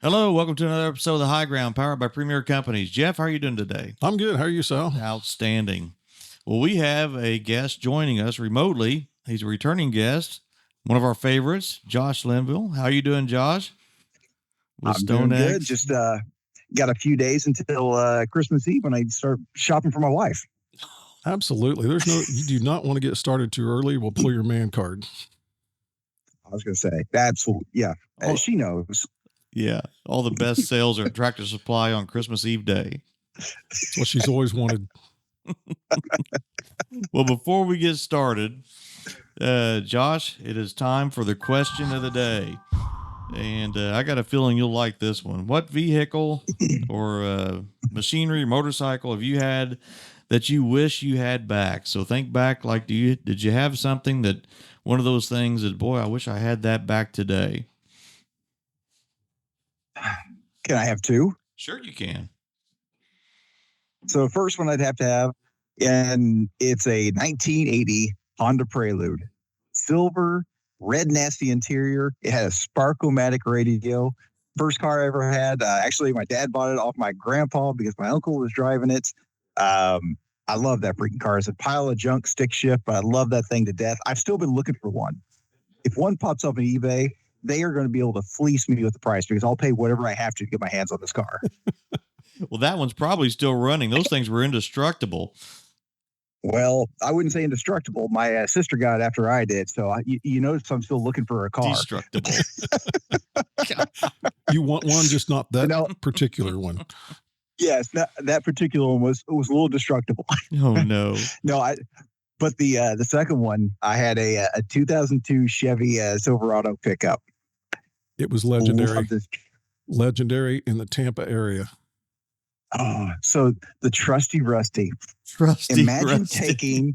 Hello, welcome to another episode of The High Ground, powered by Premier Companies. Jeff, how are you doing today? I'm good. How are you, Sal? Outstanding. Well, we have a guest joining us remotely. He's a returning guest, one of our favorites, Josh Linville. How are you doing, Josh? With I'm doing good. Just got a few days until Christmas Eve when I start shopping for my wife. Absolutely. You do not want to get started too early. We'll pull your man card. I was going to say, absolutely. Yeah. She knows. Yeah. All the best sales are at Tractor Supply on Christmas Eve day. That's what she's always wanted. Well, before we get started, Josh, it is time for the question of the day. And I got a feeling you'll like this one. What vehicle or machinery, motorcycle have you had that you wish you had back? So think back, like, did you have something that one of those things that, boy, I wish I had that back today? Can I have two? Sure you can. So the first one I'd have to have, and it's a 1980 Honda Prelude. Silver, red nasty interior. It had a Spark-O-Matic radio. First car I ever had. Actually, my dad bought it off my grandpa because my uncle was driving it. I love that freaking car. It's a pile of junk, stick shift, but I love that thing to death. I've still been looking for one. If one pops up on eBay, they are going to be able to fleece me with the price because I'll pay whatever I have to get my hands on this car. Well, that one's probably still running. Those things were indestructible. Well, I wouldn't say indestructible. My sister got it after I did. So you notice I'm still looking for a car. Destructible. You want one, just not that particular one. Yes, that particular one was a little destructible. Oh, no. But the second one, I had a 2002 Chevy Silverado pickup. It was legendary. Legendary in the Tampa area. Oh, so the Trusty Rusty. Imagine taking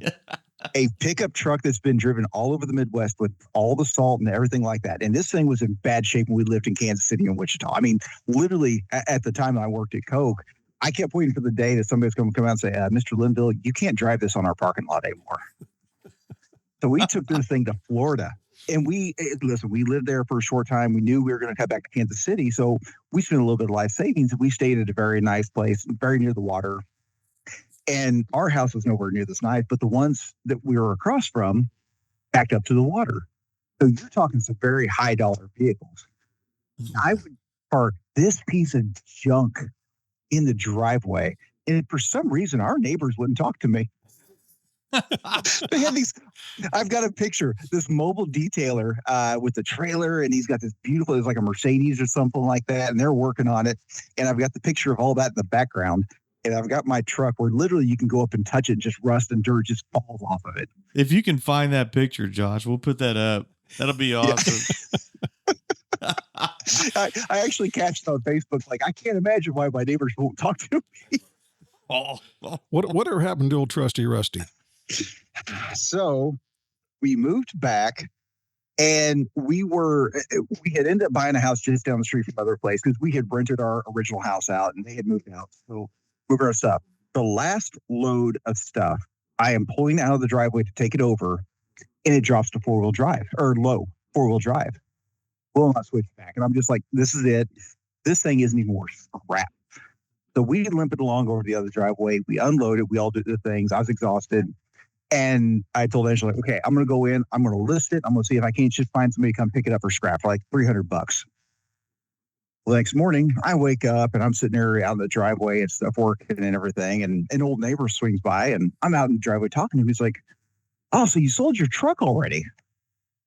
a pickup truck that's been driven all over the Midwest with all the salt and everything like that. And this thing was in bad shape when we lived in Kansas City and Wichita. I mean, literally at the time I worked at Coke, I kept waiting for the day that somebody's going to come out and say, Mr. Linville, you can't drive this on our parking lot anymore. So we took this thing to Florida. And we lived there for a short time. We knew we were going to come back to Kansas City. So we spent a little bit of life savings. And we stayed at a very nice place, very near the water. And our house was nowhere near this nice, but the ones that we were across from backed up to the water. So you're talking some very high dollar vehicles. I would park this piece of junk in the driveway. And for some reason, our neighbors wouldn't talk to me. They had these. I've got a picture, this mobile detailer with the trailer, and he's got this beautiful, it's like a Mercedes or something like that, and they're working on it. And I've got the picture of all that in the background. And I've got my truck where literally you can go up and touch it, and just rust and dirt just falls off of it. If you can find that picture, Josh, we'll put that up. That'll be awesome. Yeah. I actually catched on Facebook, like, I can't imagine why my neighbors won't talk to me. Whatever happened to old Trusty Rusty? So we moved back, and we had ended up buying a house just down the street from another place because we had rented our original house out and they had moved out. So move our stuff. The last load of stuff, I am pulling out of the driveway to take it over, and it drops to four-wheel drive. Will not switch back. And I'm just like, this is it. This thing isn't even worth crap. So we limp it along over the other driveway. We unloaded. We all did the things. I was exhausted. And I told Angela, okay, I'm going to go in. I'm going to list it. I'm going to see if I can't just find somebody to come pick it up for scrap for like $300. Well, the next morning, I wake up and I'm sitting there out in the driveway and stuff working and everything. And an old neighbor swings by and I'm out in the driveway talking to him. He's like, oh, so you sold your truck already?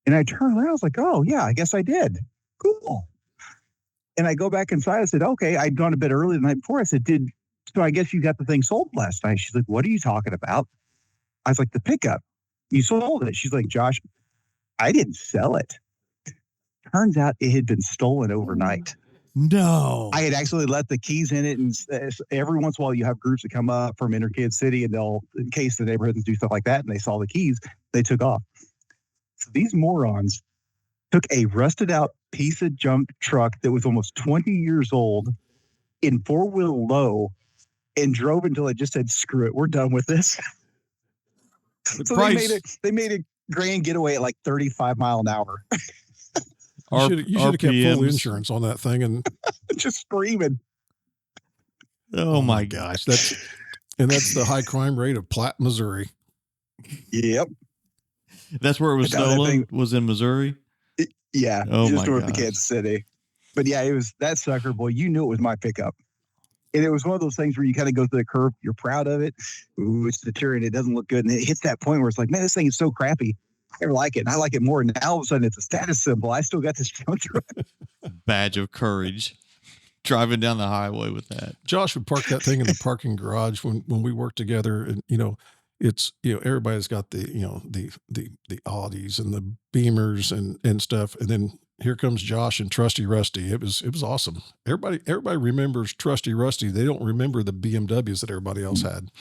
And I turned around. I was like, oh, yeah, I guess I did. Cool. And I go back inside. I said, okay, I'd gone to bed early the night before. I said, so I guess you got the thing sold last night. She's like, what are you talking about? I was like, the pickup. You sold it. She's like, Josh, I didn't sell it. Turns out it had been stolen overnight. No. I had actually let the keys in it. And every once in a while you have groups that come up from inner Kansas City and they'll, in case the neighborhoods do stuff like that, and they saw the keys, they took off. So these morons took a rusted out piece of junk truck that was almost 20 years old in four-wheel low and drove until I just said, screw it, we're done with this. So they made a grand getaway at like 35 mile an hour. You should have kept full insurance on that thing and just screaming. Oh my gosh. That's the high crime rate of Platte, Missouri. Yep. That's where it was stolen, was in Missouri? Yeah. Oh just my north of gosh. Kansas City. But yeah, it was that sucker, boy. You knew it was my pickup. And it was one of those things where you kind of go through the curve. You're proud of it. Ooh, it's deteriorating. It doesn't look good. And it hits that point where it's like, man, this thing is so crappy. I never like it. And I like it more. And now all of a sudden it's a status symbol. I still got this junk truck. Badge of courage. Driving down the highway with that. Josh would park that thing in the parking garage when we worked together. And, it's, everybody's got the, the Audis and the Beamers and stuff. And then here comes Josh and Trusty Rusty. It was awesome. Everybody remembers Trusty Rusty. They don't remember the BMWs that everybody else had.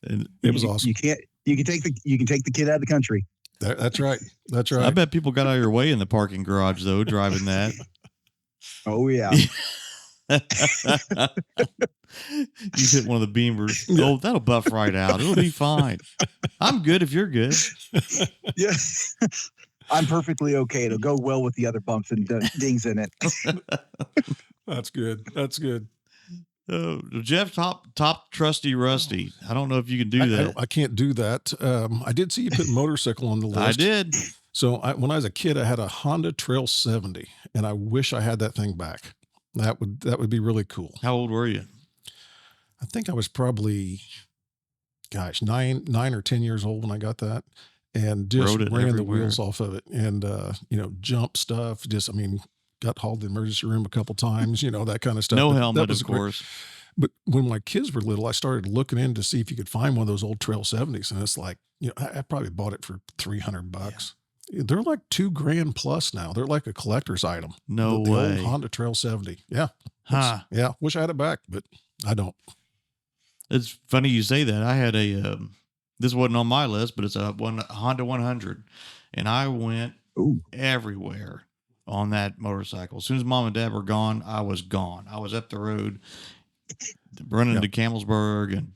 And it was awesome. You can take the kid out of the country. That's right. That's right. I bet people got out of your way in the parking garage though, driving that. Oh yeah. You hit one of the Beamers. Oh, that'll buff right out. It'll be fine. I'm good if you're good. Yeah. I'm perfectly okay. It'll go well with the other bumps and dings in it. That's good. That's good. Jeff, top Trusty Rusty. I don't know if you can do that. I can't do that. I did see you put motorcycle on the list. I did. So when I was a kid, I had a Honda Trail 70, and I wish I had that thing back. That would be really cool. How old were you? I think I was probably, 9 or 10 years old when I got that, and just ran the wheels off of it, and jump stuff. Got hauled to the emergency room a couple times. That kind of stuff. No helmet, of course. But when my kids were little, I started looking in to see if you could find one of those old Trail 70s, and it's like, I probably bought it for $300. Yeah. They're like $2,000 plus now. They're like a collector's item. No the way. Old Honda Trail 70. Yeah. Huh. Yeah. Wish I had it back, but I don't. It's funny you say that. I had this wasn't on my list, but it's a Honda 100, and I went everywhere on that motorcycle. As soon as mom and dad were gone, I was gone. I was up the road running to Campbellsburg, and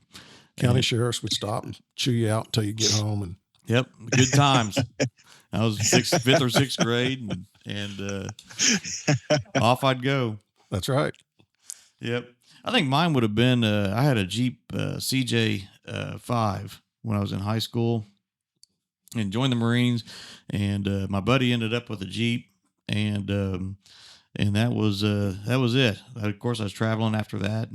county sheriffs would stop and chew you out until you get home. And yep, good times. I was fifth or sixth grade, and off I'd go. That's right. Yep. I think mine would have been, I had a Jeep CJ 5 when I was in high school and joined the Marines, and my buddy ended up with a Jeep, and that was it. Of course, I was traveling after that,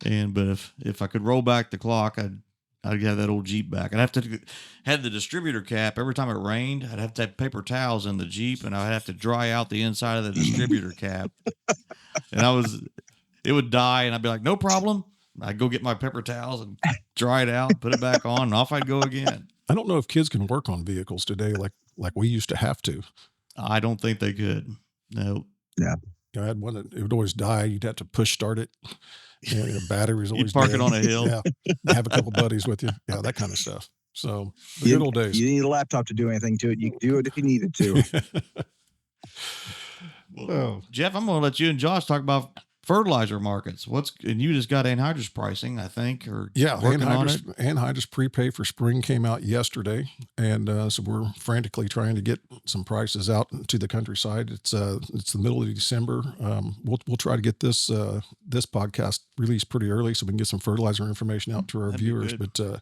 but if I could roll back the clock, I'd have that old Jeep back. I'd have to had the distributor cap. Every time it rained, I'd have to have paper towels in the Jeep, and I'd have to dry out the inside of the distributor cap. And it would die, and I'd be like, no problem. I'd go get my paper towels and dry it out, put it back on, and off I'd go again. I don't know if kids can work on vehicles today like we used to have to. I don't think they could. No. Yeah. I had one that it would always die. You'd have to push start it. The battery was always You'd park dead. it on a hill. Yeah. Have a couple buddies with you. Yeah, that kind of stuff. So the good old days. You need a laptop to do anything to it. You can do it if you needed to. Well, Jeff, I'm going to let you and Josh talk about fertilizer markets. And you just got anhydrous pricing, I think, or anhydrous prepay for spring came out yesterday, and so we're frantically trying to get some prices out to the countryside. It's the middle of December. We'll try to get this podcast released pretty early so we can get some fertilizer information out to our viewers. But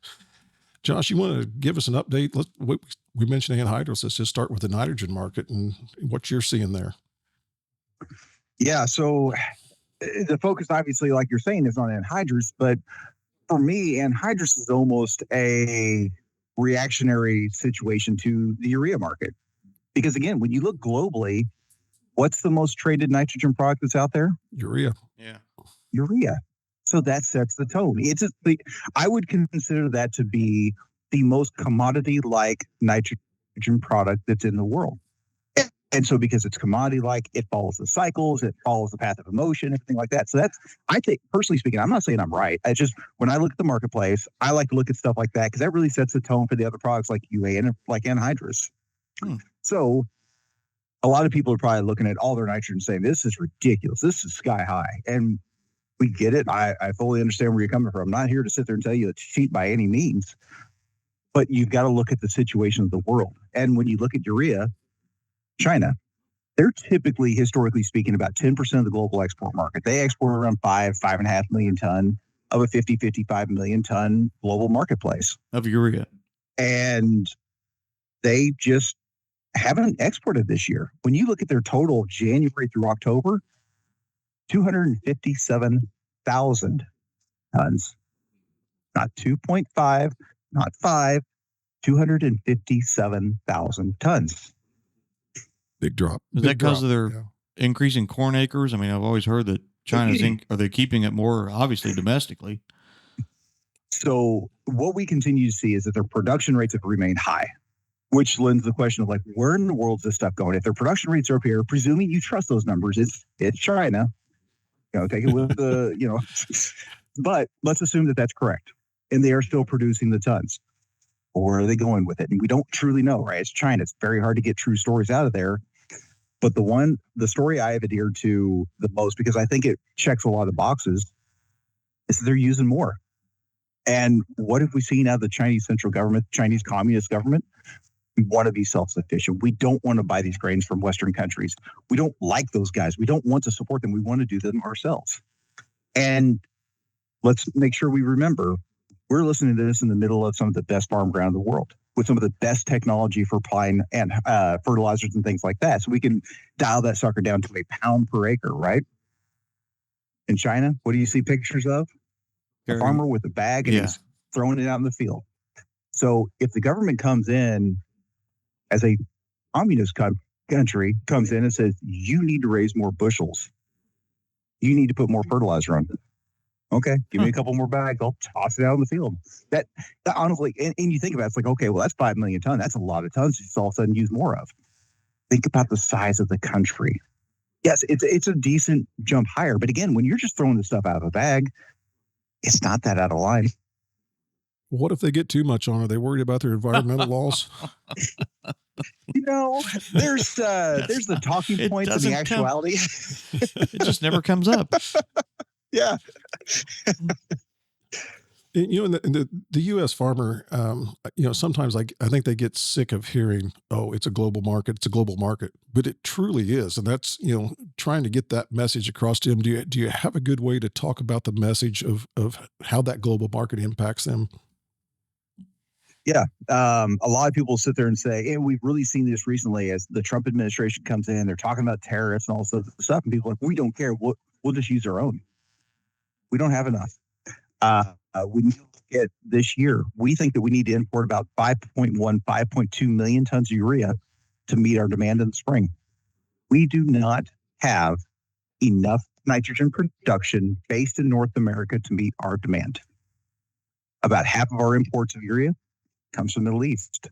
Josh, you want to give us an update? We mentioned anhydrous. Let's just start with the nitrogen market and what you're seeing there. Yeah, so the focus, obviously, like you're saying, is on anhydrous. But for me, anhydrous is almost a reactionary situation to the urea market. Because, again, when you look globally, what's the most traded nitrogen product that's out there? Urea. Yeah. Urea. So that sets the tone. I would consider that to be the most commodity-like nitrogen product that's in the world. And so because it's commodity-like, it follows the cycles, it follows the path of emotion, everything like that. So I think, personally speaking, I'm not saying I'm right. I just, when I look at the marketplace, I like to look at stuff like that because that really sets the tone for the other products like UA and like anhydrous. So a lot of people are probably looking at all their nitrogen saying, this is ridiculous. This is sky high. And we get it. I fully understand where you're coming from. I'm not here to sit there and tell you it's cheap by any means. But you've got to look at the situation of the world. And when you look at urea, China they're typically, historically speaking, about 10% of the global export market. They export around 5.5 million ton of a 55 million ton global marketplace of urea. And they just haven't exported this year. When you look at their total January through October, 257,000 tons, not 2.5, not 5, 257,000 tons. Big drop. Is that because of their increasing corn acres? I mean, I've always heard that China's are they keeping it more obviously domestically? So what we continue to see is that their production rates have remained high, which lends the question of like, where in the world is this stuff going? If their production rates are up here, presuming you trust those numbers, it's China. Take it with the, but let's assume that that's correct. And they are still producing the tons. Or where are they going with it? And we don't truly know, right? It's China. It's very hard to get true stories out of there. But the story I have adhered to the most, because I think it checks a lot of the boxes, is that they're using more. And what have we seen out of the Chinese central government, Chinese communist government? We want to be self-sufficient. We don't want to buy these grains from Western countries. We don't like those guys. We don't want to support them. We want to do them ourselves. And let's make sure we remember, we're listening to this in the middle of some of the best farm ground in the world, with some of the best technology for applying and fertilizers and things like that. So we can dial that sucker down to a pound per acre, right? In China, what do you see pictures of? A farmer with a bag and he's throwing it out in the field. So if the government comes in as a communist country, comes in and says, you need to raise more bushels, you need to put more fertilizer on it. Okay, give me a couple more bags. I'll toss it out in the field. That honestly, and you think about it, it's like, okay, well, that's 5 million tons. That's a lot of tons to all of a sudden use more of. Think about the size of the country. Yes, it's a decent jump higher. But again, when you're just throwing the stuff out of a bag, it's not that out of line. What if they get too much on? Are they worried about their environmental laws? There's the talking points and the actuality. It just never comes up. Yeah. And the U.S. farmer, sometimes I think they get sick of hearing, oh, it's a global market. It's a global market. But it truly is. And that's, trying to get that message across to them. Do you have a good way to talk about the message of how that global market impacts them? Yeah. A lot of people sit there and say, and we've really seen this recently as the Trump administration comes in, they're talking about tariffs and all this other stuff. And people are like, we don't care. We'll just use our own. We don't have enough. When you look at this year, we think that we need to import about 5.2 million tons of urea to meet our demand in the spring. We do not have enough nitrogen production based in North America to meet our demand. About half of our imports of urea comes from the Middle East.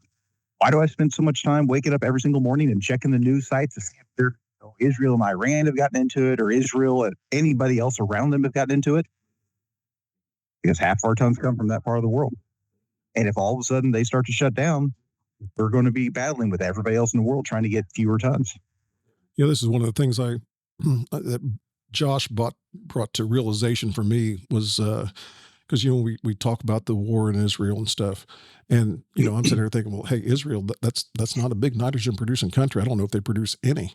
Why do I spend so much time waking up every single morning and checking the news sites to see if Israel and Iran have gotten into it, or Israel and anybody else around them have gotten into it? Because half our tons come from that part of the world. And if all of a sudden they start to shut down, we're going to be battling with everybody else in the world trying to get fewer tons. This is one of the things that Josh brought to realization for me was because we talk about the war in Israel and stuff, and I'm sitting there thinking, well, hey, Israel, that's not a big nitrogen producing country. I don't know if they produce any,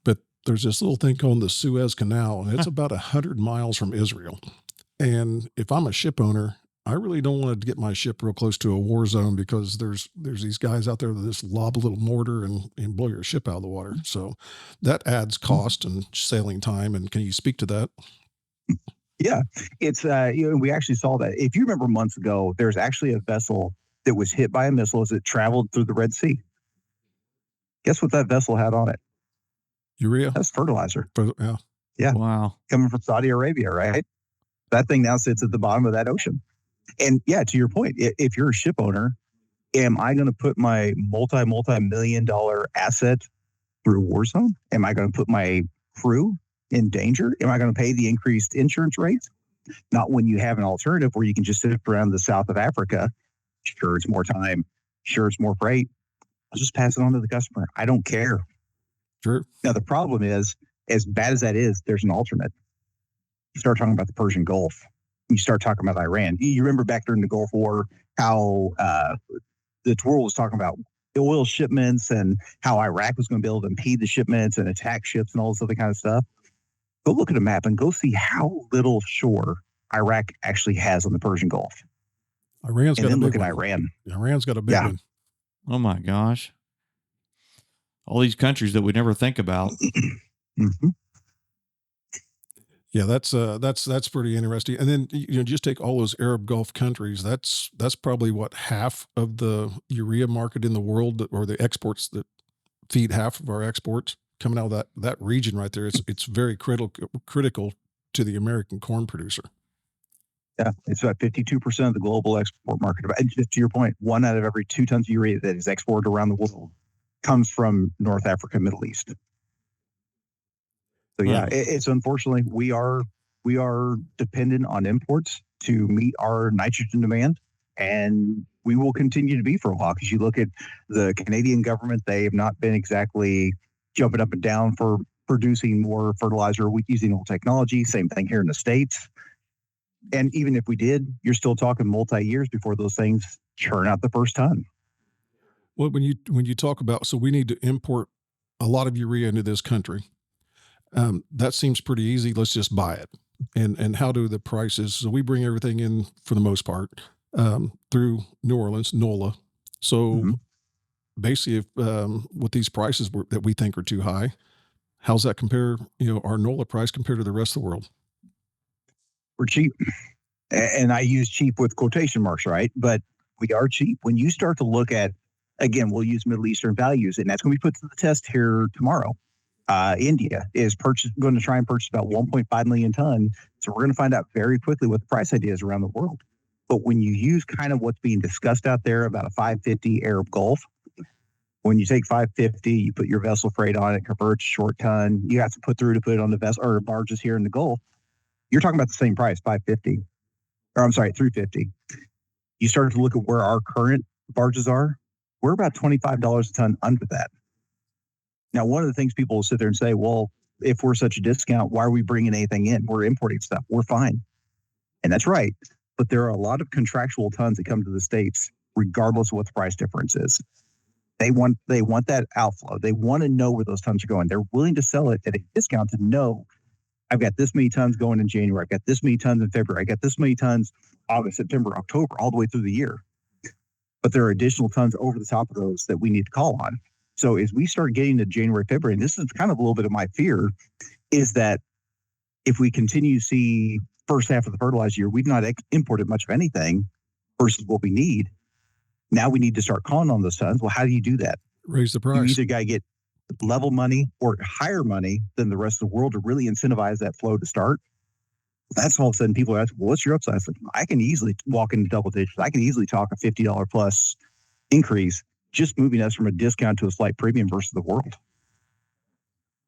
but there's this little thing called the Suez Canal, and it's about 100 miles from Israel. And if I'm a ship owner, I really don't want to get my ship real close to a war zone, because there's these guys out there that just lob a little mortar and blow your ship out of the water. So that adds cost and sailing time. And can you speak to that? Yeah, it's we actually saw that. If you remember months ago, there's actually a vessel that was hit by a missile as it traveled through the Red Sea. Guess what that vessel had on it? Urea. That's fertilizer. Yeah. Yeah. Wow. Coming from Saudi Arabia, right? That thing now sits at the bottom of that ocean. And yeah, to your point, if you're a ship owner, am I going to put my multi-million-dollar asset through a war zone? Am I going to put my crew in danger? Am I going to pay the increased insurance rates? Not when you have an alternative where you can just sit around the south of Africa. Sure, it's more time. Sure, it's more freight. I'll just pass it on to the customer. I don't care. Sure. Now, the problem is, as bad as that is, there's an alternate. You start talking about the Persian Gulf. You start talking about Iran. You remember back during the Gulf War how the world was talking about, oil shipments and how Iraq was going to be able to impede the shipments and attack ships and all this other kind of stuff. Go look at a map and go see how little shore Iraq actually has on the Persian Gulf. Iran's And got a then big look at one. Iran. Iran's got a big one. Oh my gosh. All these countries that we never think about. Mm-hmm. Yeah, that's pretty interesting. And then just take all those Arab Gulf countries. That's probably what, half of the urea market in the world, or the exports that feed half of our exports coming out of that region right there. It's very critical to the American corn producer. Yeah, it's about 52% of the global export market. And just to your point, 1 out of every 2 tons of urea that is exported around the world comes from North Africa, Middle East. So yeah, it's unfortunately we are dependent on imports to meet our nitrogen demand, and we will continue to be for a while. Because you look at the Canadian government, they have not been exactly jumping up and down for producing more fertilizer using old technology. Same thing here in the States. And even if we did, you're still talking multi-years before those things churn out the first ton. Well, when you talk about, so we need to import a lot of urea into this country. That seems pretty easy. Let's just buy it. And how do the prices? So we bring everything in for the most part through New Orleans, NOLA. So basically, if with these prices that we think are too high, how's that compare? Our NOLA price compared to the rest of the world? We're cheap. And I use cheap with quotation marks, right? But we are cheap. When you start to look at, again, we'll use Middle Eastern values, and that's going to be put to the test here tomorrow. India is going to try and purchase about 1.5 million tons. So we're going to find out very quickly what the price idea is around the world. But when you use kind of what's being discussed out there about a 550 Arab Gulf, when you take 550, you put your vessel freight on it, converts short ton, you have to put it on the vessel or barges here in the Gulf. You're talking about the same price, 550, or I'm sorry, 350. You start to look at where our current barges are. We're about $25 a ton under that. Now, one of the things people will sit there and say, well, if we're such a discount, why are we bringing anything in? We're importing stuff. We're fine. And that's right. But there are a lot of contractual tons that come to the States, regardless of what the price difference is. They want that outflow. They want to know where those tons are going. They're willing to sell it at a discount to know I've got this many tons going in January. I've got this many tons in February. I got this many tons August, September, October, all the way through the year. But there are additional tons over the top of those that we need to call on. So as we start getting to January, February, and this is kind of a little bit of my fear, is that if we continue to see first half of the fertilizer year, we've not imported much of anything versus what we need. Now we need to start calling on those tons. Well, how do you do that? Raise the price. You either got to get level money or higher money than the rest of the world to really incentivize that flow to start. That's all of a sudden people are asking, well, what's your upside? Like, I can easily walk into double digits. I can easily talk a $50 plus increase, just moving us from a discount to a slight premium versus the world.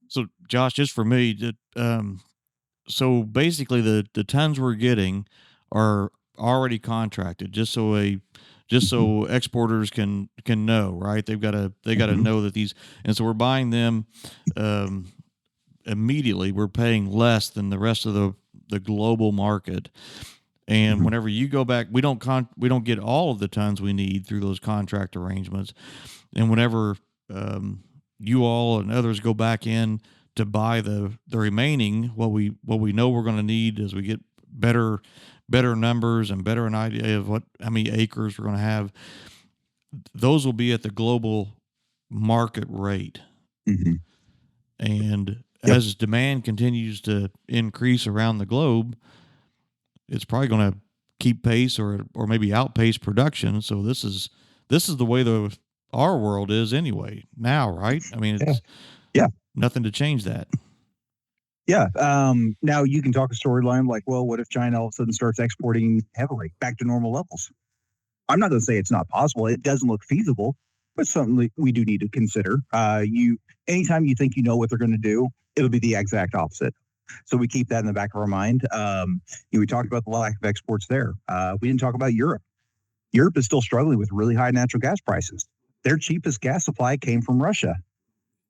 So Josh, just for me, so basically the tons we're getting are already contracted, just so exporters can know, right? They got to know that these, and so we're buying them immediately. We're paying less than the rest of the global market. And whenever you go back, we don't get all of the tons we need through those contract arrangements. And whenever you all and others go back in to buy the remaining, what we know we're going to need as we get better numbers and better an idea of how many acres we're going to have, those will be at the global market rate. And as demand continues to increase around the globe, it's probably going to keep pace or maybe outpace production. So this is the way our world is anyway now, right? I mean, it's nothing to change that. Yeah. Now you can talk a storyline like, well, what if China all of a sudden starts exporting heavily back to normal levels? I'm not going to say it's not possible. It doesn't look feasible, but something we do need to consider. Anytime you think you know what they're going to do, it'll be the exact opposite. So we keep that in the back of our mind. We talked about the lack of exports there. We didn't talk about Europe. Europe is still struggling with really high natural gas prices. Their cheapest gas supply came from Russia.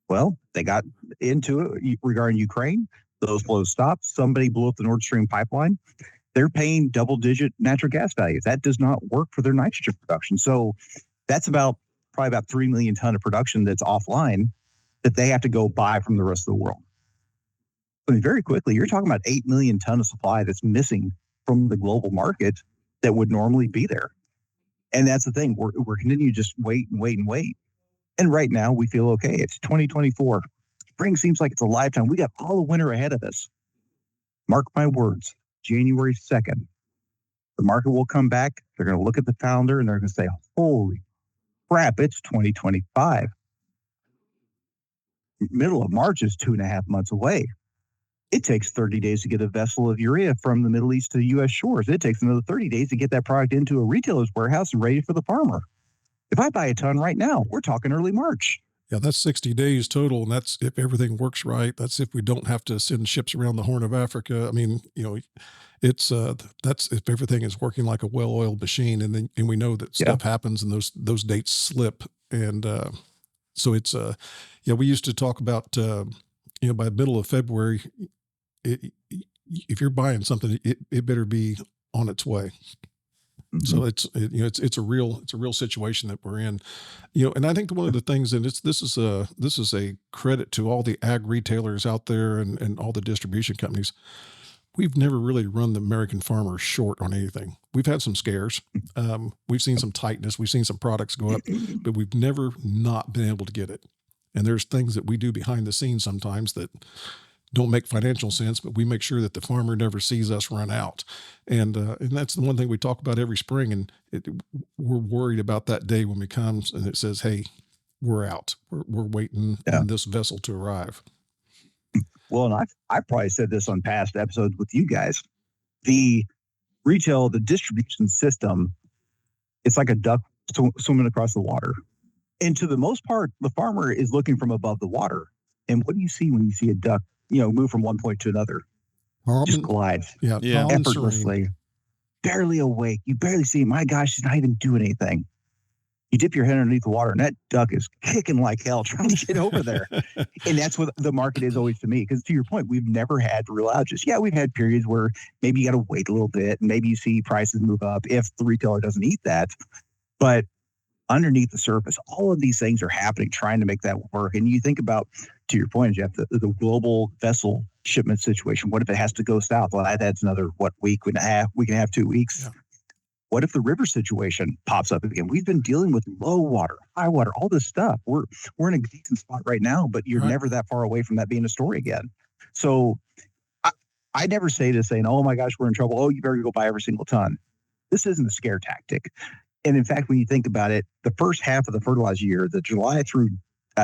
Well, they got into it regarding Ukraine. Those flows stopped. Somebody blew up the Nord Stream pipeline. They're paying double-digit natural gas values. That does not work for their nitrogen production. So that's about probably about 3 million ton of production that's offline that they have to go buy from the rest of the world. I mean, very quickly, you're talking about 8 million ton of supply that's missing from the global market that would normally be there. And that's the thing. We're continuing to just wait and wait and wait. And right now we feel okay. It's 2024. Spring seems like it's a lifetime. We got all the winter ahead of us. Mark my words, January 2nd, the market will come back. They're going to look at the calendar and they're going to say, holy crap, it's 2025. Middle of March is 2.5 months away. It takes 30 days to get a vessel of urea from the Middle East to the U.S. shores. It takes another 30 days to get that product into a retailer's warehouse and ready for the farmer. If I buy a ton right now, we're talking early March. Yeah, that's 60 days total, and that's if everything works right. That's if we don't have to send ships around the Horn of Africa. I mean, it's that's if everything is working like a well-oiled machine, and we know that stuff happens and those dates slip, and so it's we used to talk about by the middle of February, if you're buying something, it better be on its way. So it's a real situation that we're in, and I think one of the things, and this is a credit to all the ag retailers out there and all the distribution companies. We've never really run the American farmer short on anything. We've had some scares. We've seen some tightness. We've seen some products go up, but we've never not been able to get it. And there's things that we do behind the scenes sometimes that don't make financial sense, but we make sure that the farmer never sees us run out. And that's the one thing we talk about every spring. And we're worried about that day when it comes and it says, hey, we're out. We're waiting on this vessel to arrive. Well, and I've probably said this on past episodes with you guys. The distribution system, it's like a duck swimming across the water. And to the most part, the farmer is looking from above the water. And what do you see when you see a duck, move from one point to another? Just glides. Effortlessly. Barely awake. You barely see, my gosh, he's not even doing anything. You dip your head underneath the water and that duck is kicking like hell trying to get over there. And that's what the market is always to me. Because to your point, we've never had real outages. Yeah, we've had periods where maybe you got to wait a little bit and maybe you see prices move up if the retailer doesn't eat that. But underneath the surface, all of these things are happening, trying to make that work. And you think about, to your point, Jeff, the global vessel shipment situation. What if it has to go south? Well, that's another, week and a half, 2 weeks. Yeah. What if the river situation pops up again? We've been dealing with low water, high water, all this stuff. We're in a decent spot right now, but you're never that far away from that being a story again. So I never say this saying, oh my gosh, we're in trouble. Oh, you better go buy every single ton. This isn't a scare tactic. And in fact, when you think about it, the first half of the fertilizer year, the July through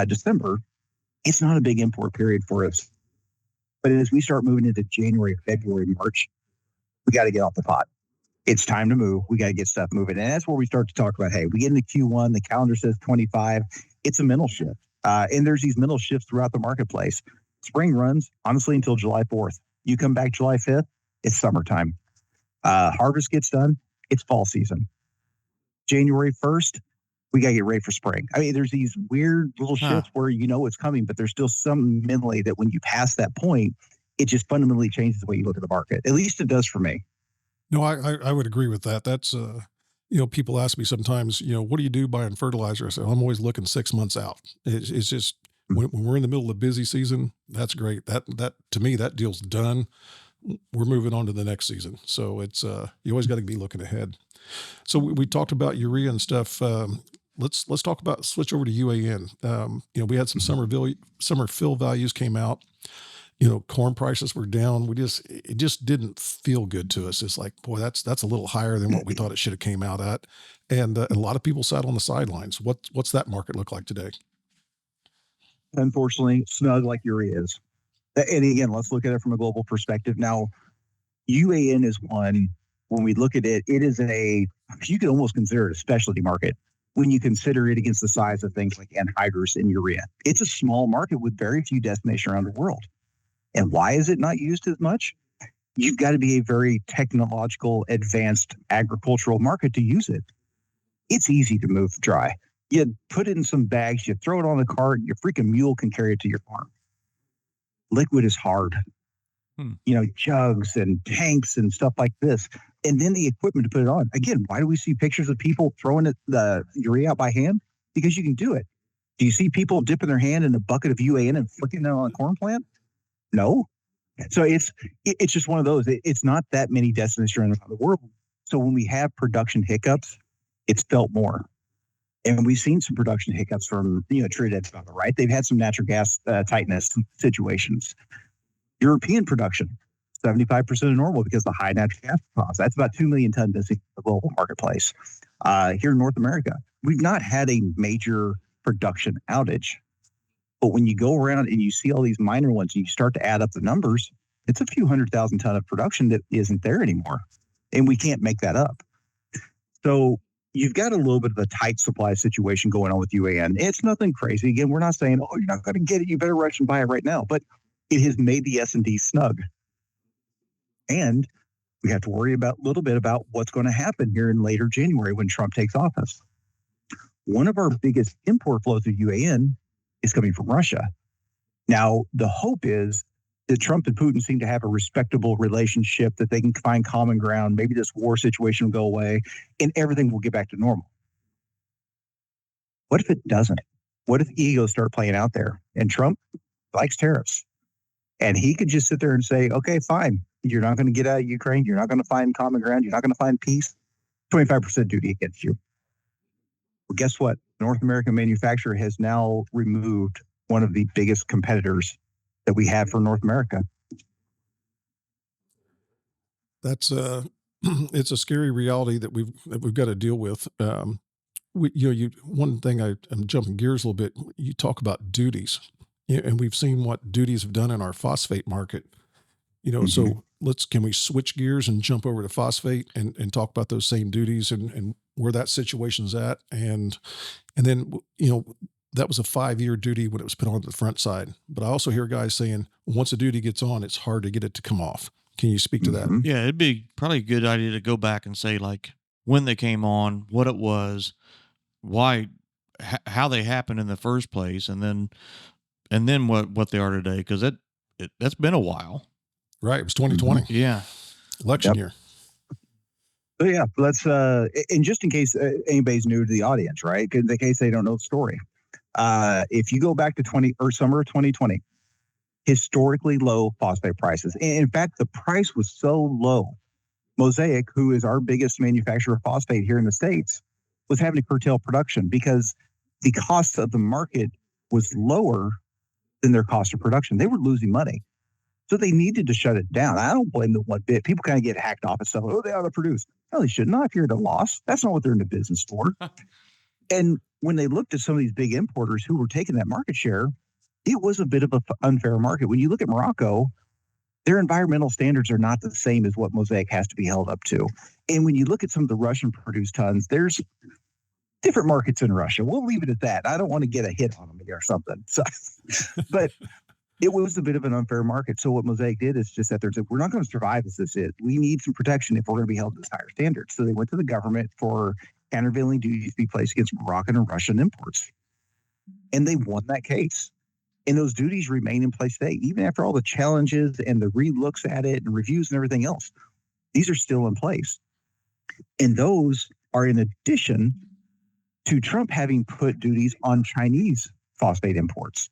December, it's not a big import period for us. But as we start moving into January, February, March, we got to get off the pot. It's time to move. We got to get stuff moving. And that's where we start to talk about, hey, we get into Q1, the calendar says 25. It's a mental shift. And there's these mental shifts throughout the marketplace. Spring runs, honestly, until July 4th. You come back July 5th, it's summertime. Harvest gets done, it's fall season. January 1st, we got to get ready for spring. I mean, there's these weird little shifts where it's coming, but there's still some mentally that when you pass that point, it just fundamentally changes the way you look at the market. At least it does for me. No, I would agree with that. That's, people ask me sometimes, what do you do buying fertilizer? I say, I'm always looking 6 months out. It's just when we're in the middle of busy season, that's great. That to me, that deal's done. We're moving on to the next season. So it's, you always got to be looking ahead. So we talked about urea and stuff. Let's switch over to UAN. We had some summer fill values came out. Corn prices were down. It just didn't feel good to us. It's like, boy, that's a little higher than what we thought it should have came out at. And a lot of people sat on the sidelines. What's that market look like today? Unfortunately, snug like urea is. And again, let's look at it from a global perspective. Now, UAN is one, when we look at it, it is you could almost consider it a specialty market when you consider it against the size of things like anhydrous and urea. It's a small market with very few destinations around the world. And why is it not used as much? You've got to be a very technological, advanced agricultural market to use it. It's easy to move dry. You put it in some bags, you throw it on a cart, your freaking mule can carry it to your farm. Liquid is hard. Jugs and tanks and stuff like this. And then the equipment to put it on. Again, why do we see pictures of people throwing the urea out by hand? because you can do it. Do you see people dipping their hand in a bucket of UAN and flicking it on a corn plant? No. So it's just one of those. It's not that many destinations around the world. So when we have production hiccups, it's felt more. And we've seen some production hiccups from, Trinidad, right? They've had some natural gas tightness situations. European production, 75% of normal because of the high natural gas costs. That's about 2 million tons in the global marketplace. Here in North America, we've not had a major production outage. But when you go around and you see all these minor ones and you start to add up the numbers, it's a few 100,000 ton of production that isn't there anymore. And we can't make that up. So you've got a little bit of a tight supply situation going on with UAN. It's nothing crazy. Again, we're not saying, you're not going to get it. You better rush and buy it right now. But it has made the S&D snug. And we have to worry a little bit about what's going to happen here in later January when Trump takes office. One of our biggest import flows of UAN is coming from Russia. Now, the hope is that Trump and Putin seem to have a respectable relationship, that they can find common ground. Maybe this war situation will go away and everything will get back to normal. What if it doesn't? What if egos start playing out there? And Trump likes tariffs. And he could just sit there and say, okay, fine. You're not going to get out of Ukraine. You're not going to find common ground. You're not going to find peace. 25% duty against you. Well, guess what? North American manufacturer has now removed one of the biggest competitors that we have for North America. That's it's a scary reality that we've got to deal with. One thing I'm jumping gears a little bit. You talk about duties, and we've seen what duties have done in our phosphate market. So can we switch gears and jump over to phosphate and talk about those same duties and where that situation's at, and then that was a 5-year duty when it was put on the front side. But I also hear guys saying once a duty gets on, it's hard to get it to come off. Can you speak to that? Yeah, it'd be probably a good idea to go back and say like when they came on, what it was, why, how they happened in the first place, and then what they are today, because that's been a while. Right, it was 2020. Yeah, election year. So yeah, let's and just in case anybody's new to the audience, right? In case they don't know the story. If you go back to summer of 2020, historically low phosphate prices. In fact, the price was so low. Mosaic, who is our biggest manufacturer of phosphate here in the States, was having to curtail production because the cost of the market was lower than their cost of production. They were losing money. So they needed to shut it down. I don't blame them one bit. People kind of get hacked off and stuff. Oh, they ought to produce. No, they should not. If you're at a loss, that's not what they're in the business for. And when they looked at some of these big importers who were taking that market share, it was a bit of an unfair market. When you look at Morocco, their environmental standards are not the same as what Mosaic has to be held up to. And when you look at some of the Russian produced tons, there's different markets in Russia. We'll leave it at that. I don't want to get a hit on them or something. So, but it was a bit of an unfair market. So what Mosaic did is just sat there and said, we're not going to survive as this is. We need some protection if we're going to be held to this higher standard. So they went to the government for countervailing duties to be placed against Moroccan and Russian imports. And they won that case. And those duties remain in place today, even after all the challenges and the relooks at it and reviews and everything else. These are still in place. And those are in addition to Trump having put duties on Chinese phosphate imports.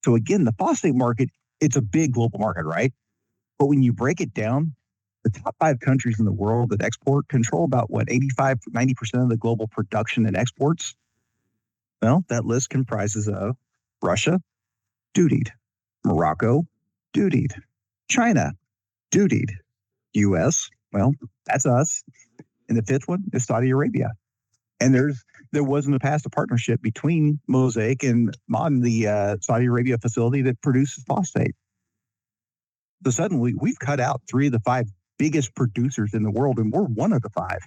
So again, the phosphate market, it's a big global market, right? But when you break it down, the top 5 countries in the world that export control about 85, 90% of the global production and exports. Well, that list comprises of Russia, dutied. Morocco, dutied. China, dutied. U.S., well, that's us. And the 5th one is Saudi Arabia. And there was in the past a partnership between Mosaic and Mon, the Saudi Arabia facility that produces phosphate. So suddenly we've cut out 3 of the 5 biggest producers in the world, and we're one of the 5.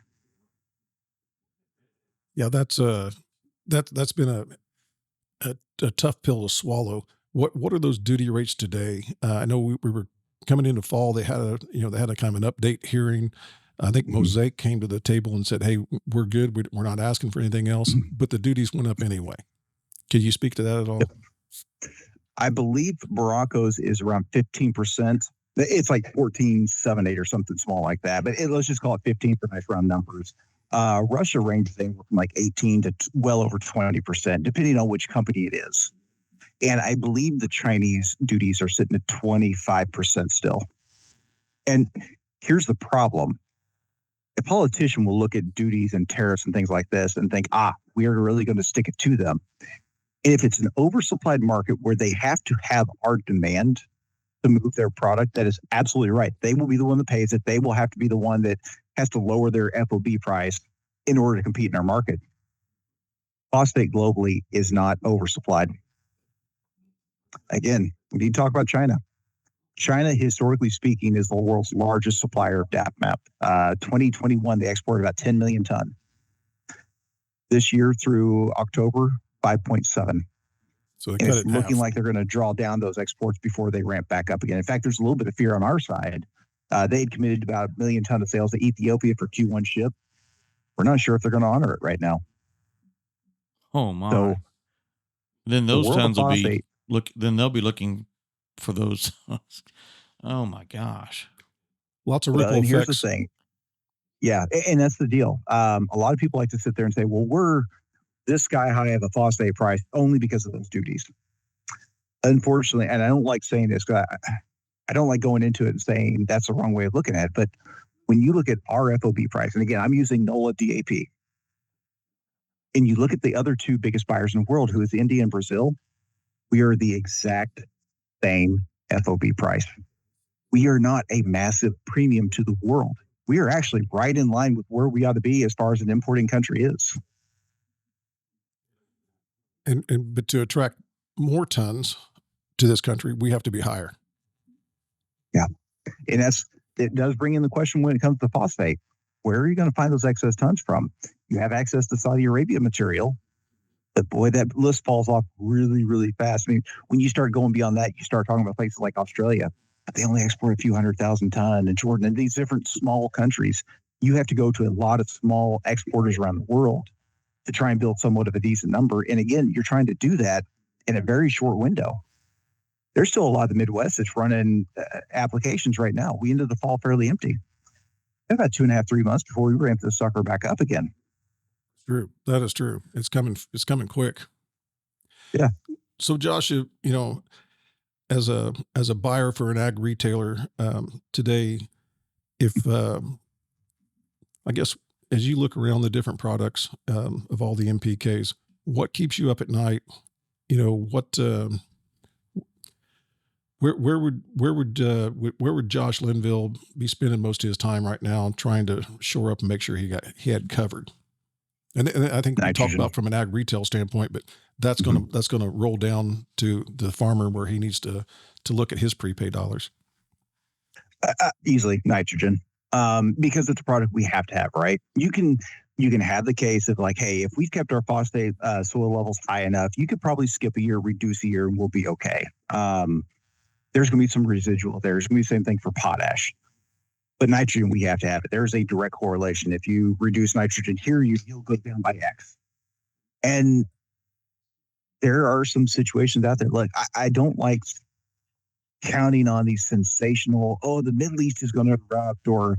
Yeah, that's been a tough pill to swallow. What are those duty rates today? I know we were coming into fall. They had a kind of an update hearing. I think Mosaic came to the table and said, "Hey, we're good. We're not asking for anything else." But the duties went up anyway. Can you speak to that at all? I believe Morocco's is around 15%. It's like 14.78 or something small like that. But let's just call it 15 for nice round numbers. Russia ranges anywhere from like 18 to well over 20%, depending on which company it is. And I believe the Chinese duties are sitting at 25% still. And here's the problem. A politician will look at duties and tariffs and things like this and think, we are really going to stick it to them. And if it's an oversupplied market where they have to have our demand to move their product, that is absolutely right. They will be the one that pays it. They will have to be the one that has to lower their FOB price in order to compete in our market. Phosphate globally is not oversupplied. Again, we need to talk about China. China, historically speaking, is the world's largest supplier of DAP-MAP. 2021, they exported about 10 million tons. This year through October, 5.7. So it's looking like they're going to draw down those exports before they ramp back up again. In fact, there's a little bit of fear on our side. They had committed about 1 million tons of sales to Ethiopia for Q1 ship. We're not sure if they're going to honor it right now. Oh my! So then those tons will be Then they'll be looking for those. Oh my gosh! Lots of ripple effects. Here's the thing. Yeah, and that's the deal. A lot of people like to sit there and say, "Well, we're this sky high of a phosphate price only because of those duties." Unfortunately, and I don't like saying this, I don't like going into it and saying that's the wrong way of looking at it. But when you look at our FOB price, and again, I'm using NOLA DAP, and you look at the other two biggest buyers in the world, who is India and Brazil, we are the exact same FOB price. We are not a massive premium to the world. We are actually right in line with where we ought to be as far as an importing country is. But to attract more tons to this country, we have to be higher. Yeah. And it does bring in the question when it comes to phosphate. Where are you going to find those excess tons from? You have access to Saudi Arabia material, but boy, that list falls off really, really fast. I mean, when you start going beyond that, you start talking about places like Australia, but they only export a few 100,000 tons, and Jordan, and these different small countries. You have to go to a lot of small exporters around the world to try and build somewhat of a decent number. And again, you're trying to do that in a very short window. There's still a lot of the Midwest that's running applications right now. We ended the fall fairly empty. About 2.5, 3 months before we ramp this sucker back up again. True. That is true. It's coming quick. Yeah. So Josh, you know, as a buyer for an ag retailer today, if I guess as you look around the different products of all the NPKs, what keeps you up at night? You know, what where would Josh Linville be spending most of his time right now trying to shore up and make sure he had covered? And I think we talked about from an ag retail standpoint, but that's gonna roll down to the farmer where he needs to look at his prepaid dollars. Easily nitrogen, because it's a product we have to have, right? You can have the case of like, hey, if we've kept our phosphate soil levels high enough, you could probably skip a year, reduce a year, and we'll be okay. There's going to be some residual there. There's going to be the same thing for potash. But nitrogen, we have to have it. There's a direct correlation. If you reduce nitrogen here, you'll go down by X. And there are some situations out there. Look, I don't like counting on these sensational, the Middle East is going to erupt, or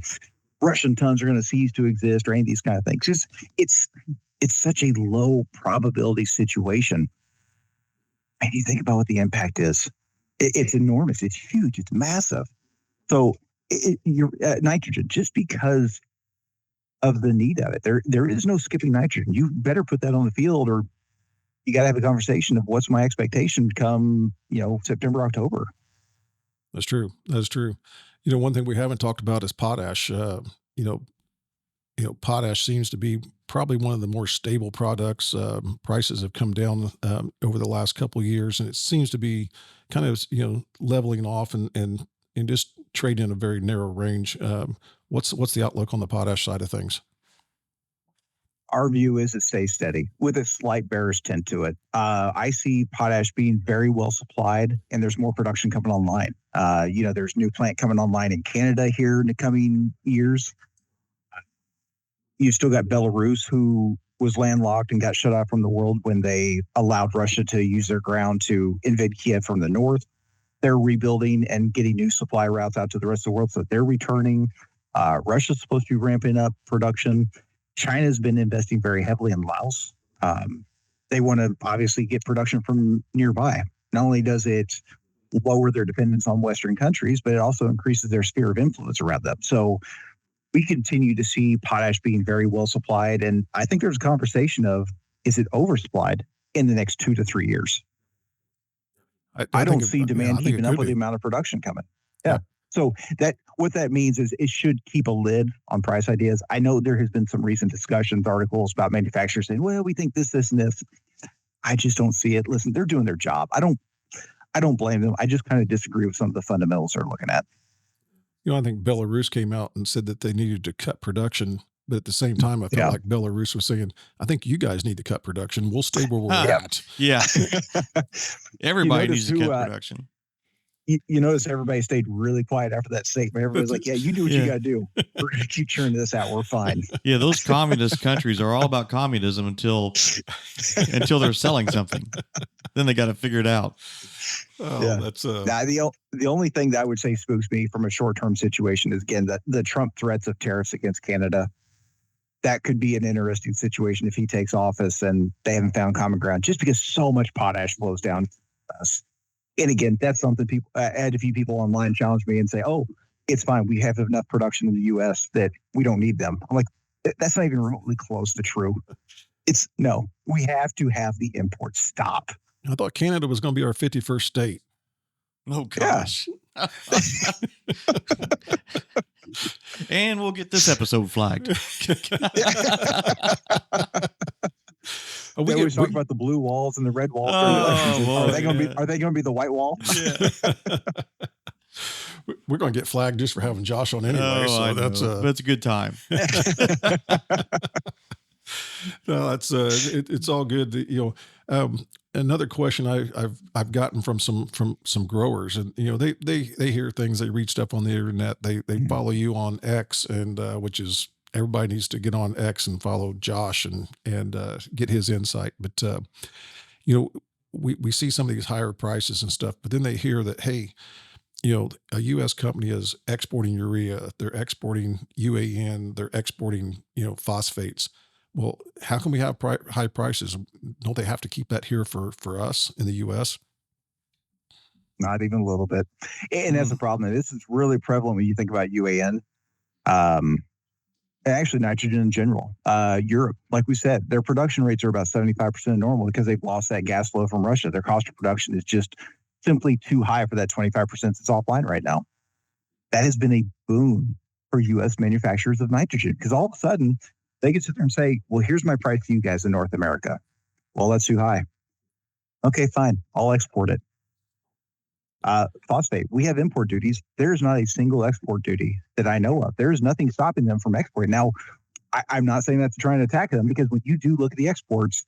Russian tons are going to cease to exist, or any of these kind of things. Just it's such a low probability situation. And you think about what the impact is. It's enormous. It's huge. It's massive. So nitrogen, just because of the need of it, there is no skipping nitrogen. You better put that on the field, or you got to have a conversation of what's my expectation come, September, October. That's true. That's true. One thing we haven't talked about is potash. Potash seems to be probably one of the more stable products. Prices have come down over the last couple of years, and it seems to be kind of leveling off and just trading in a very narrow range. What's the outlook on the potash side of things? Our view is it stays steady with a slight bearish tint to it. I see potash being very well supplied, and there's more production coming online. There's new plant coming online in Canada here in the coming years. You still got Belarus, who was landlocked and got shut off from the world when they allowed Russia to use their ground to invade Kiev from the north. They're rebuilding and getting new supply routes out to the rest of the world, so they're returning. Russia's supposed to be ramping up production. China's been investing very heavily in Laos. They want to obviously get production from nearby. Not only does it lower their dependence on Western countries, but it also increases their sphere of influence around them. So we continue to see potash being very well supplied. And I think there's a conversation of, is it oversupplied in the next 2 to 3 years? I don't see demand keeping up with the amount of production coming. Yeah. So what that means is it should keep a lid on price ideas. I know there has been some recent discussions, articles about manufacturers saying, well, we think this, and this. I just don't see it. Listen, they're doing their job. I don't blame them. I just kind of disagree with some of the fundamentals they're looking at. I think Belarus came out and said that they needed to cut production. But at the same time, I felt like Belarus was saying, I think you guys need to cut production. We'll stay where we're at. Yeah. Everybody needs to cut production. You notice everybody stayed really quiet after that statement. Everybody's like, yeah, you do what you got to do. We're going to keep churning this out. We're fine. Yeah, those communist countries are all about communism until they're selling something. Then they got to figure it out. That's the only thing that I would say spooks me from a short-term situation is, again, the Trump threats of tariffs against Canada. That could be an interesting situation if he takes office and they haven't found common ground, just because so much potash flows down us. And again, that's something I had a few people online challenge me and say, oh, it's fine. We have enough production in the U.S. that we don't need them. I'm like, that's not even remotely close to true. No, we have to have the import stop. I thought Canada was going to be our 51st state. Oh, gosh. Yeah. And we'll get this episode flagged. We always talk about the blue walls and the red walls. Are they going to be the white wall? Yeah. We're going to get flagged just for having Josh on anyway. That's a good time. No, it's all good. Another question I've gotten from some growers, and they hear things. They read stuff on the internet. They follow you on X, and which is, everybody needs to get on X and follow Josh and get his insight. But we see some of these higher prices and stuff, but then they hear that, hey, a U.S. company is exporting urea, they're exporting UAN, they're exporting phosphates. Well, how can we have high prices? Don't they have to keep that here for us in the U.S.? Not even a little bit. And that's the problem. And this is really prevalent when you think about UAN. And actually nitrogen in general. Europe, like we said, their production rates are about 75% normal because they've lost that gas flow from Russia. Their cost of production is just simply too high for that 25% that's offline right now. That has been a boon for U.S. manufacturers of nitrogen, because all of a sudden they can sit there and say, well, here's my price to you guys in North America. Well, that's too high. Okay, fine. I'll export it. Phosphate, we have import duties. There's not a single export duty that I know of. There's nothing stopping them from exporting. Now, I'm not saying that to try and attack them, because when you do look at the exports,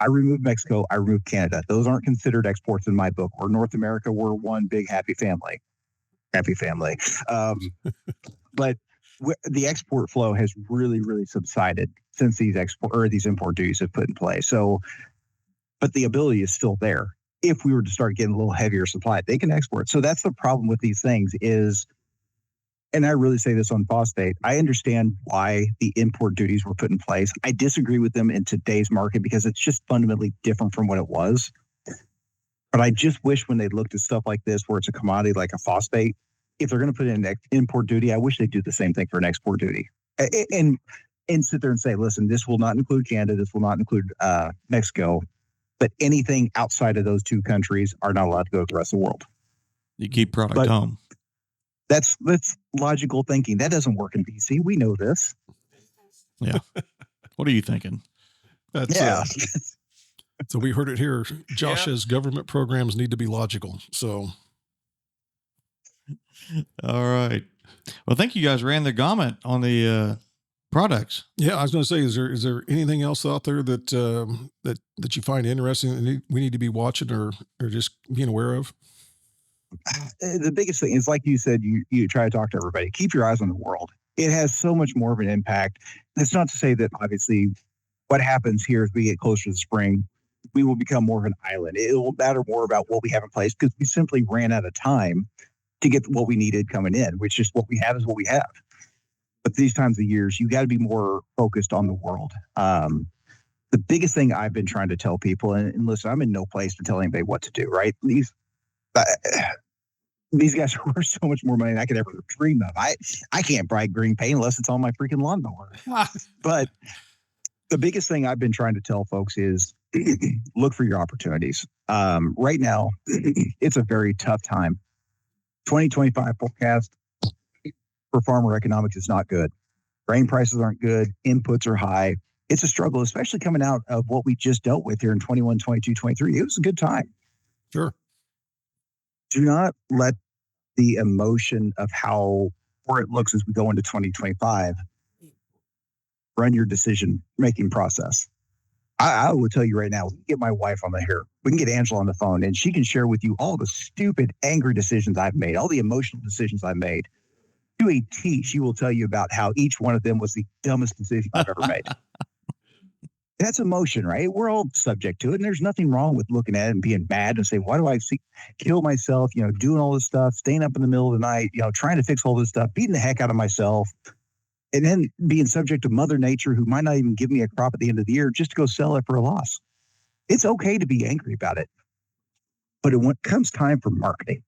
I remove Mexico, I remove Canada. Those aren't considered exports in my book. Or North America, we're one big happy family. Happy family. But the export flow has really, really subsided since these import duties have put in place. So, but the ability is still there. If we were to start getting a little heavier supply, they can export. So that's the problem with these things is, and I really say this on phosphate, I understand why the import duties were put in place. I disagree with them in today's market because it's just fundamentally different from what it was. But I just wish when they looked at stuff like this, where it's a commodity like a phosphate, if they're going to put in an import duty, I wish they'd do the same thing for an export duty. And sit there and say, listen, this will not include Canada, this will not include Mexico, but anything outside of those two countries are not allowed to go to the rest of the world. You keep product home. That's logical thinking. That doesn't work in BC. We know this. Yeah. What are you thinking? So we heard it here. Josh says government programs need to be logical. So. All right. Well, thank you guys ran the gamut on the products. Yeah, I was going to say, is there anything else out there that you find interesting and we need to be watching or just being aware of? The biggest thing is, like you said, you try to talk to everybody. Keep your eyes on the world. It has so much more of an impact. It's not to say that obviously what happens here as we get closer to the spring, we will become more of an island. It will matter more about what we have in place because we simply ran out of time to get what we needed coming in, which is what we have is what we have. But these times of years, you got to be more focused on the world. The biggest thing I've been trying to tell people, and listen, I'm in no place to tell anybody what to do, right? These guys are worth so much more money than I could ever dream of. I can't buy green paint unless it's on my freaking lawnmower. But the biggest thing I've been trying to tell folks is look for your opportunities. Right now, it's a very tough time. 2025 forecast for farmer economics is not good. Grain prices aren't good. Inputs are high. It's a struggle, especially coming out of what we just dealt with here in 21, 22, 23. It was a good time. Sure. Do not let the emotion of where it looks as we go into 2025 run your decision-making process. I will tell you right now, we can get my wife on the here. We can get Angela on the phone, and she can share with you all the stupid, angry decisions I've made, all the emotional decisions I've made. To a T, she will tell you about how each one of them was the dumbest decision I've ever made. That's emotion, right? We're all subject to it. And there's nothing wrong with looking at it and being mad and say, why do I kill myself, doing all this stuff, staying up in the middle of the night, trying to fix all this stuff, beating the heck out of myself, and then being subject to Mother Nature, who might not even give me a crop at the end of the year just to go sell it for a loss. It's okay to be angry about it. But when it comes time for marketing,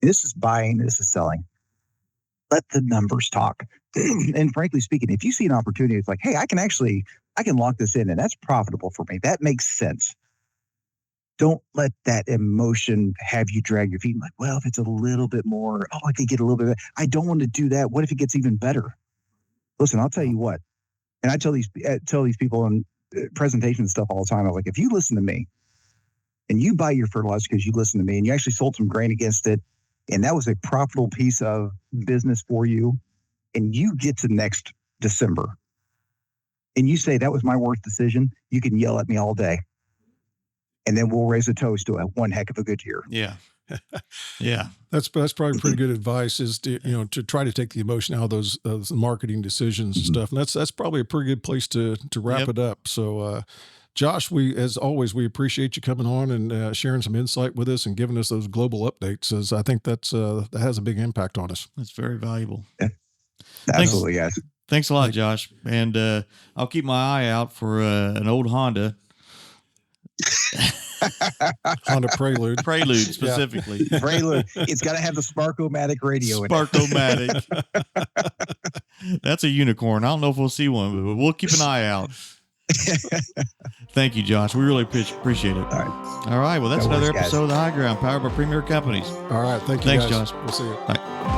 this is buying, this is selling. Let the numbers talk. And frankly speaking, if you see an opportunity, it's like, hey, I can lock this in and that's profitable for me. That makes sense. Don't let that emotion have you drag your feet. Like, well, if it's a little bit more, I could get a little bit. I don't want to do that. What if it gets even better? Listen, I'll tell you what. And I tell these people in presentations and stuff all the time. I'm like, if you listen to me and you buy your fertilizer because you listen to me and you actually sold some grain against it, and that was a profitable piece of business for you, and you get to next December, and you say that was my worst decision, you can yell at me all day. And then we'll raise a toast to one heck of a good year. Yeah. Yeah. That's probably pretty good advice, is to try to take the emotion out of those marketing decisions and stuff. And that's probably a pretty good place to wrap it up. So, Josh, as always, we appreciate you coming on and sharing some insight with us and giving us those global updates, as I think that has a big impact on us. That's very valuable. Yeah. Absolutely, guys. Thanks a lot, Josh. And I'll keep my eye out for an old Honda. Honda Prelude. Prelude, specifically. Yeah. Prelude. It's got to have the Spark-O-Matic radio in it. Spark-O-Matic. That's a unicorn. I don't know if we'll see one, but we'll keep an eye out. Thank you, Josh. We really appreciate it. All right. Well, that's another episode of The High Ground, powered by Premier Companies. All right. Thanks, guys. Josh. We'll see you. Bye.